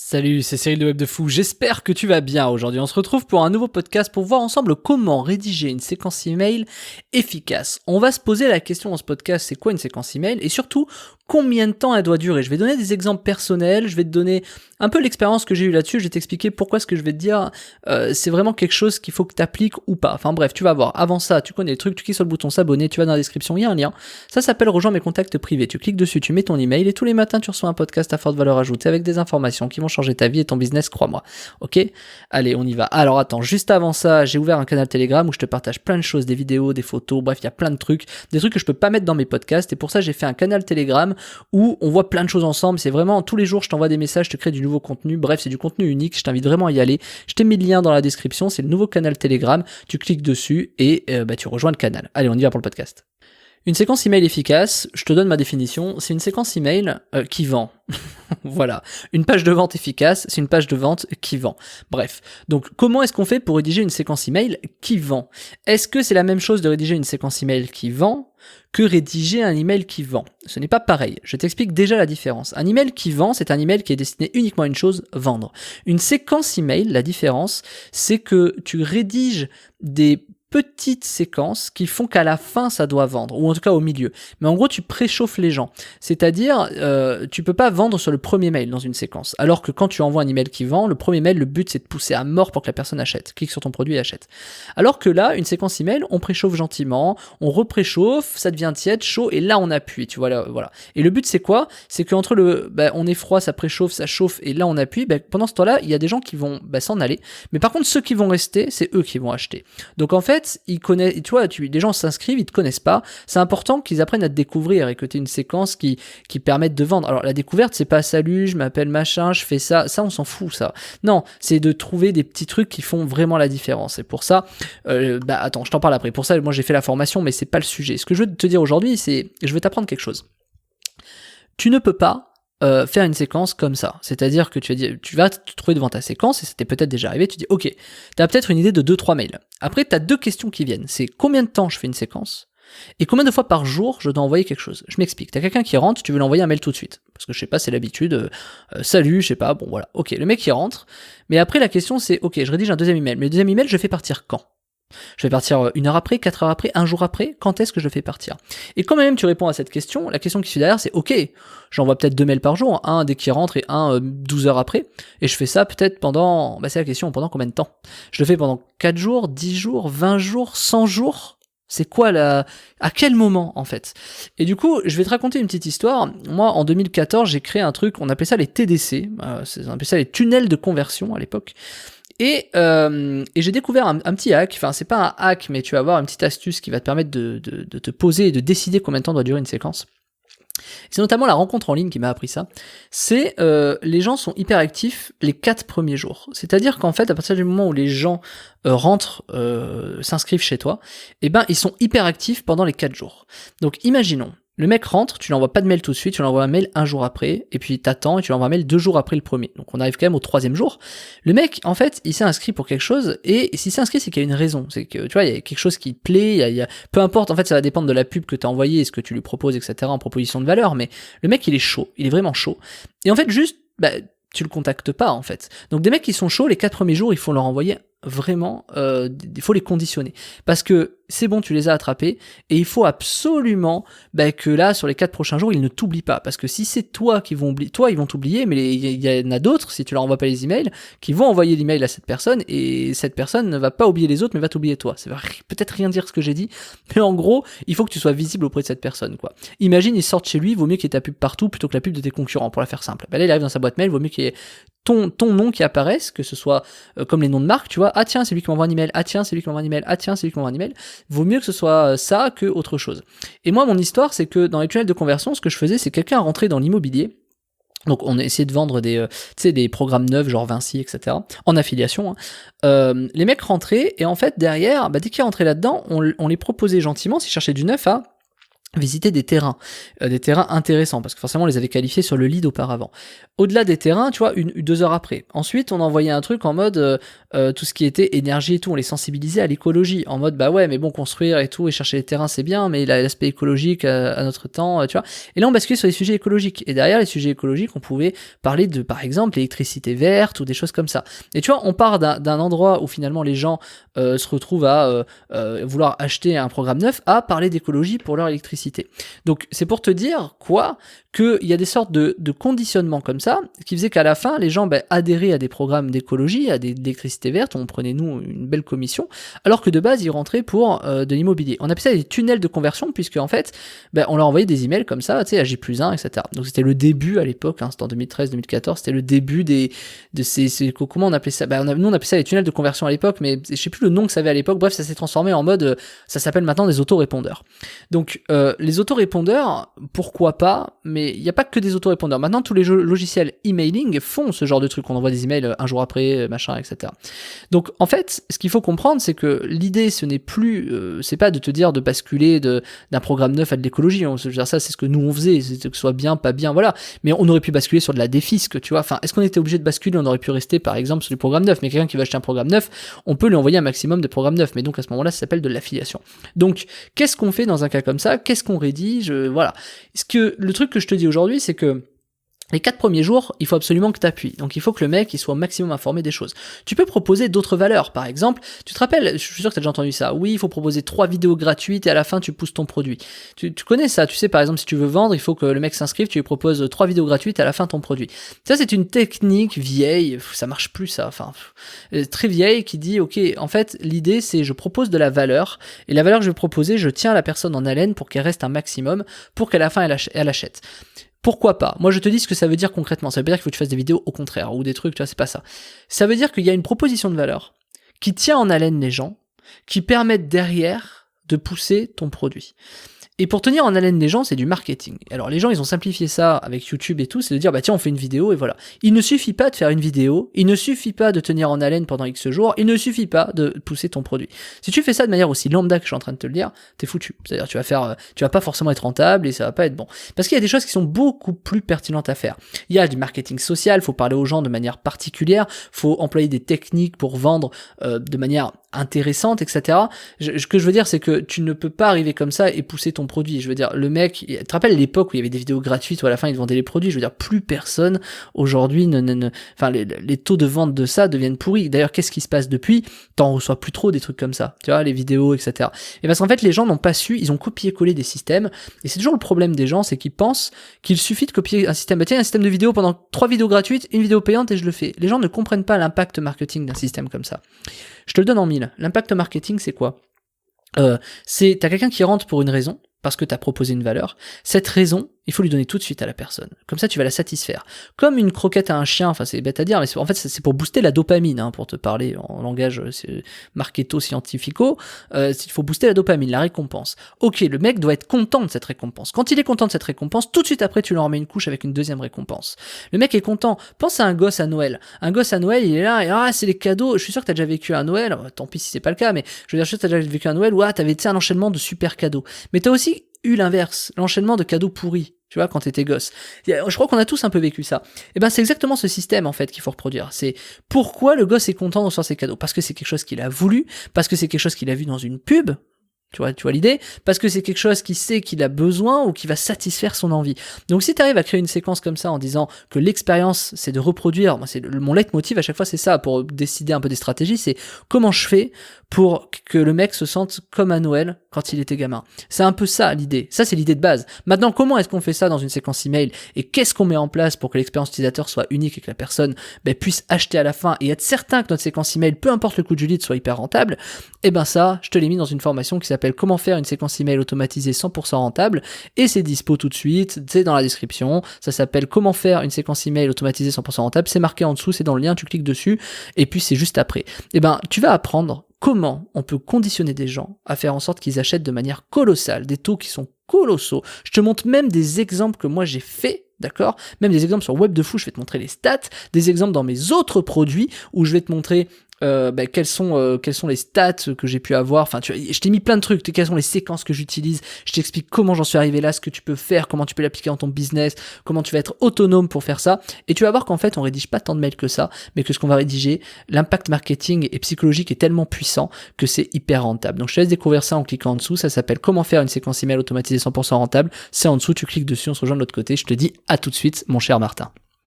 Salut, c'est Cyril de Web de Fou, j'espère que tu vas bien. Aujourd'hui on se retrouve pour un nouveau podcast pour voir ensemble comment rédiger une séquence email efficace. On va se poser la question dans ce podcast, c'est quoi une séquence email et surtout combien de temps elle doit durer. Je vais donner des exemples personnels, je vais te donner un peu l'expérience que j'ai eue là-dessus, je vais t'expliquer pourquoi ce que je vais te dire c'est vraiment quelque chose qu'il faut que tu appliques ou pas. Enfin bref, tu vas voir. Avant ça, tu connais le truc, tu cliques sur le bouton s'abonner, tu vas dans la description, il y a un lien. Ça s'appelle rejoins mes contacts privés. Tu cliques dessus, tu mets ton email et tous les matins tu reçois un podcast à forte valeur ajoutée avec des informations qui vont changer ta vie et ton business, crois-moi. Ok ? Allez, on y va. Alors attends, juste avant ça, j'ai ouvert un canal Telegram où je te partage plein de choses, des vidéos, des photos, bref, il y a plein de trucs, des trucs que je peux pas mettre dans mes podcasts et pour ça j'ai fait un canal Telegram où on voit plein de choses ensemble. C'est vraiment tous les jours je t'envoie des messages, je te crée du nouveau contenu. Bref, c'est du contenu unique, je t'invite vraiment à y aller. Je t'ai mis le lien dans la description, c'est le nouveau canal Telegram. Tu cliques dessus et tu rejoins le canal. Allez, on y va pour le podcast. Une séquence email efficace, je te donne ma définition, c'est une séquence email qui vend. Voilà. Une page de vente efficace, c'est une page de vente qui vend. Bref. Donc, comment est-ce qu'on fait pour rédiger une séquence email qui vend ? Est-ce que c'est la même chose de rédiger une séquence email qui vend que rédiger un email qui vend ? Ce n'est pas pareil. Je t'explique déjà la différence. Un email qui vend, c'est un email qui est destiné uniquement à une chose, vendre. Une séquence email, la différence, c'est que tu rédiges des petites séquences qui font qu'à la fin ça doit vendre, ou en tout cas au milieu. Mais en gros tu préchauffes les gens, c'est-à-dire tu peux pas vendre sur le premier mail dans une séquence, alors que quand tu envoies un email qui vend, le premier mail, le but c'est de pousser à mort pour que la personne achète, clique sur ton produit et achète. Alors que là, une séquence email, on préchauffe gentiment, on repréchauffe, ça devient tiède, chaud, et là on appuie, tu vois, là, voilà. Et le but c'est quoi ? C'est qu'entre on est froid, ça préchauffe, ça chauffe, et là on appuie, pendant ce temps-là, il y a des gens qui vont s'en aller, mais par contre ceux qui vont rester, c'est eux qui vont acheter. Donc en fait, ils connaissent, tu vois, des gens s'inscrivent, ils te connaissent pas. C'est important qu'ils apprennent à te découvrir et que tu aies une séquence qui permette de vendre. Alors la découverte, c'est pas salut, je m'appelle machin, je fais ça on s'en fout ça. Non, c'est de trouver des petits trucs qui font vraiment la différence. Et pour ça, attends, je t'en parle après. Pour ça, moi j'ai fait la formation, mais c'est pas le sujet. Ce que je veux te dire aujourd'hui, c'est, je vais t'apprendre quelque chose. Tu ne peux pas faire une séquence comme ça. C'est-à-dire que tu vas te trouver devant ta séquence, et c'était peut-être déjà arrivé, tu dis ok, tu as peut-être une idée de 2-3 mails. Après, tu as deux questions qui viennent. C'est combien de temps je fais une séquence et combien de fois par jour je dois envoyer quelque chose. Je m'explique. Tu as quelqu'un qui rentre, tu veux l'envoyer un mail tout de suite. Parce que je sais pas, c'est l'habitude. Salut, je sais pas, bon voilà. Ok, le mec il rentre. Mais après la question c'est, ok, je rédige un deuxième email. Mais le deuxième email, je fais partir quand ? Je vais partir 1 heure après, 4 heures après, 1 jour après, quand est-ce que je fais partir ? Et quand même tu réponds à cette question, la question qui suit derrière c'est ok, j'envoie peut-être 2 mails par jour, un dès qu'il rentre et un 12 heures après, et je fais ça peut-être pendant, c'est la question, pendant combien de temps ? Je le fais pendant 4 jours, 10 jours, 20 jours, 100 jours ? C'est quoi à quel moment en fait ? Et du coup, je vais te raconter une petite histoire. Moi, en 2014, j'ai créé un truc, on appelait ça les TDC, on appelait ça les tunnels de conversion à l'époque. Et j'ai découvert un petit hack, enfin c'est pas un hack, mais tu vas avoir une petite astuce qui va te permettre de te poser et de décider combien de temps doit durer une séquence. C'est notamment la rencontre en ligne qui m'a appris ça. C'est les gens sont hyper actifs les 4 premiers jours. C'est-à-dire qu'en fait, à partir du moment où les gens rentrent, s'inscrivent chez toi, ils sont hyper actifs pendant les 4 jours. Donc imaginons, le mec rentre, tu l'envoies pas de mail tout de suite, tu l'envoies un mail 1 jour après, et puis t'attends et tu l'envoies un mail 2 jours après le premier. Donc on arrive quand même au 3e jour. Le mec, en fait, il s'est inscrit pour quelque chose, et s'il s'est inscrit, c'est qu'il y a une raison. C'est que, tu vois, il y a quelque chose qui te plaît, peu importe, en fait, ça va dépendre de la pub que t'as envoyée, et ce que tu lui proposes, etc., en proposition de valeur, mais le mec, il est chaud, il est vraiment chaud. Et en fait, juste, tu le contactes pas, en fait. Donc des mecs qui sont chauds, les 4 premiers jours, il faut leur envoyer vraiment, il faut les conditionner. Parce que c'est bon, tu les as attrapés, et il faut absolument que là, sur les 4 prochains jours, ils ne t'oublient pas. Parce que si c'est toi qui vont oublier, toi, ils vont t'oublier, mais il y en a d'autres, si tu leur envoies pas les emails, qui vont envoyer l'email à cette personne, et cette personne ne va pas oublier les autres, mais va t'oublier toi. Ça va peut-être rien dire ce que j'ai dit, mais en gros, il faut que tu sois visible auprès de cette personne, quoi. Imagine, ils sortent chez lui, vaut mieux qu'il y ait ta pub partout, plutôt que la pub de tes concurrents, pour la faire simple. Là, il arrive dans sa boîte mail, vaut mieux qu'il y ait ton nom qui apparaisse, que ce soit comme les noms de marque, tu vois, ah tiens, c'est lui qui m'envoie un email, ah tiens, c'est lui qui m'envoie un email, ah tiens, c'est lui qui m'envoie un email. Vaut mieux que ce soit ça que autre chose. Et moi, mon histoire, c'est que dans les tunnels de conversion, ce que je faisais, c'est quelqu'un rentrait dans l'immobilier. Donc on essayait de vendre des programmes neufs, genre Vinci, etc., en affiliation. Les mecs rentraient, et en fait, derrière, dès qu'ils rentraient là-dedans, on les proposait gentiment, s'ils cherchaient du neuf, à visiter des terrains intéressants, parce que forcément on les avait qualifiés sur le lead auparavant. Au-delà des terrains, tu vois, 2 heures après. Ensuite, on envoyait un truc en mode tout ce qui était énergie et tout, on les sensibilisait à l'écologie, en mode bah ouais, mais bon, construire et tout et chercher les terrains c'est bien, mais l'aspect écologique à notre temps, tu vois. Et là on basculait sur les sujets écologiques. Et derrière les sujets écologiques, on pouvait parler de, par exemple, l'électricité verte ou des choses comme ça. Et tu vois, on part d'un endroit où finalement les gens se retrouvent à vouloir acheter un programme neuf, à parler d'écologie pour leur électricité. Donc c'est pour te dire quoi, qu'il y a des sortes de conditionnements comme ça, qui faisaient qu'à la fin, les gens adhéraient à des programmes d'écologie, à d'électricité verte, on prenait nous une belle commission, alors que de base ils rentraient pour de l'immobilier. On appelait ça des tunnels de conversion, puisque en fait, on leur envoyait des emails comme ça, tu sais, à J+1, etc. Donc c'était le début à l'époque, hein, c'était en 2013-2014, c'était le début de ces comment on appelait ça, nous on appelait ça les tunnels de conversion à l'époque, mais je sais plus le nom que ça avait à l'époque, bref, ça s'est transformé en mode, ça s'appelle maintenant des autorépondeurs. Donc les autorépondeurs, pourquoi pas, mais il n'y a pas que des autorépondeurs. Maintenant, tous les logiciels emailing font ce genre de truc. On envoie des emails un jour après, machin, etc. Donc, en fait, ce qu'il faut comprendre, c'est que l'idée, ce n'est plus, c'est pas de te dire de basculer d'un programme neuf à de l'écologie. Ça, c'est ce que nous on faisait, c'est que ce soit bien, pas bien, voilà. Mais on aurait pu basculer sur de la défisque, tu vois. Enfin, est-ce qu'on était obligé de basculer? On aurait pu rester, par exemple, sur du programme neuf. Mais quelqu'un qui va acheter un programme neuf, on peut lui envoyer un maximum de programmes neufs. Mais donc, à ce moment-là, ça s'appelle de l'affiliation. Donc, qu'est-ce qu'on fait dans un cas comme ça? Qu'est-ce qu'on rédige? Voilà. Le truc que je te dis aujourd'hui, c'est que les 4 premiers jours, il faut absolument que tu appuies. Donc il faut que le mec il soit au maximum informé des choses. Tu peux proposer d'autres valeurs. Par exemple, tu te rappelles, je suis sûr que tu as déjà entendu ça. Oui, il faut proposer 3 vidéos gratuites et à la fin tu pousses ton produit. Tu connais ça, tu sais par exemple si tu veux vendre, il faut que le mec s'inscrive, tu lui proposes 3 vidéos gratuites et à la fin ton produit. Ça c'est une technique vieille, ça marche plus ça, très vieille qui dit ok, en fait l'idée c'est je propose de la valeur et la valeur que je vais proposer, je tiens la personne en haleine pour qu'elle reste un maximum, pour qu'à la fin elle achète. Pourquoi pas? Moi, je te dis ce que ça veut dire concrètement. Ça veut dire qu'il faut que tu fasses des vidéos au contraire, ou des trucs, tu vois, c'est pas ça. Ça veut dire qu'il y a une proposition de valeur qui tient en haleine les gens, qui permettent derrière de pousser ton produit. Et pour tenir en haleine les gens, c'est du marketing. Alors les gens, ils ont simplifié ça avec YouTube et tout, c'est de dire, tiens, on fait une vidéo et voilà. Il ne suffit pas de faire une vidéo, il ne suffit pas de tenir en haleine pendant X jours, il ne suffit pas de pousser ton produit. Si tu fais ça de manière aussi lambda que je suis en train de te le dire, t'es foutu. C'est-à-dire, tu vas pas forcément être rentable et ça va pas être bon. Parce qu'il y a des choses qui sont beaucoup plus pertinentes à faire. Il y a du marketing social, faut parler aux gens de manière particulière, faut employer des techniques pour vendre de manière intéressante, etc. Ce que je veux dire, c'est que tu ne peux pas arriver comme ça et pousser ton produit. Je veux dire, le mec, tu te rappelles l'époque où il y avait des vidéos gratuites où à la fin ils vendaient les produits. Je veux dire, plus personne aujourd'hui les taux de vente de ça deviennent pourris. D'ailleurs, qu'est-ce qui se passe depuis? T'en reçois plus trop des trucs comme ça, tu vois, les vidéos, etc. Et parce qu'en fait, les gens n'ont pas su, ils ont copié-collé des systèmes. Et c'est toujours le problème des gens, c'est qu'ils pensent qu'il suffit de copier un système. Tiens, un système de vidéo pendant 3 vidéos gratuites, une vidéo payante et je le fais. Les gens ne comprennent pas l'impact marketing d'un système comme ça. Je te le donne en 1000. L'impact marketing, c'est quoi? T'as quelqu'un qui rentre pour une raison, parce que t'as proposé une valeur. Cette raison, il faut lui donner tout de suite à la personne. Comme ça, tu vas la satisfaire. Comme une croquette à un chien, c'est bête à dire, mais en fait, c'est pour booster la dopamine, hein, pour te parler en langage marketo-scientifico. Il faut booster la dopamine, la récompense. Ok, le mec doit être content de cette récompense. Quand il est content de cette récompense, tout de suite après, tu lui en remets une couche avec une deuxième récompense. Le mec est content. Pense à un gosse à Noël. Un gosse à Noël, il est là, et c'est les cadeaux. Je suis sûr que t'as déjà vécu un Noël, tant pis si c'est pas le cas, mais je veux dire, je suis sûr que t'as déjà vécu un Noël où t'avais un enchaînement de super cadeaux. Mais t'as aussi eu l'inverse, l'enchaînement de cadeaux pourris, tu vois, quand t'étais gosse. Je crois qu'on a tous un peu vécu ça. Et c'est exactement ce système, en fait, qu'il faut reproduire. C'est pourquoi le gosse est content de recevoir ses cadeaux. Parce que c'est quelque chose qu'il a voulu, parce que c'est quelque chose qu'il a vu dans une pub, tu vois l'idée, parce que c'est quelque chose qu'il sait qu'il a besoin ou qui va satisfaire son envie. Donc si tu arrives à créer une séquence comme ça en disant que l'expérience c'est de reproduire, mon leitmotiv à chaque fois c'est ça, pour décider un peu des stratégies, c'est comment je fais pour que le mec se sente comme à Noël quand il était gamin. C'est un peu ça l'idée, ça c'est l'idée de base. Maintenant comment est-ce qu'on fait ça dans une séquence email et qu'est-ce qu'on met en place pour que l'expérience utilisateur soit unique et que la personne puisse acheter à la fin et être certain que notre séquence email, peu importe le coût du lead, soit hyper rentable, ça je te l'ai mis dans une formation qui s'appelle comment faire une séquence email automatisée 100% rentable et c'est dispo tout de suite, c'est dans la description, ça s'appelle comment faire une séquence email automatisée 100% rentable, c'est marqué en dessous, c'est dans le lien, tu cliques dessus et puis c'est juste après. Tu vas apprendre comment on peut conditionner des gens à faire en sorte qu'ils achètent de manière colossale, des taux qui sont colossaux. Je te montre même des exemples que moi j'ai fait. D'accord? Même des exemples sur Web de Fou, je vais te montrer les stats, des exemples dans mes autres produits où je vais te montrer quelles sont les stats que j'ai pu avoir. Enfin, je t'ai mis plein de trucs. Quelles sont les séquences que j'utilise. Je t'explique comment j'en suis arrivé là, ce que tu peux faire, comment tu peux l'appliquer dans ton business, comment tu vas être autonome pour faire ça. Et tu vas voir qu'en fait, on rédige pas tant de mails que ça, mais que ce qu'on va rédiger, l'impact marketing et psychologique est tellement puissant que c'est hyper rentable. Donc, je te laisse découvrir ça en cliquant en dessous. Ça s'appelle Comment faire une séquence email automatisée 100% rentable. C'est en dessous, tu cliques dessus, on se rejoint de l'autre côté. Je te dis à tout de suite, mon cher Martin.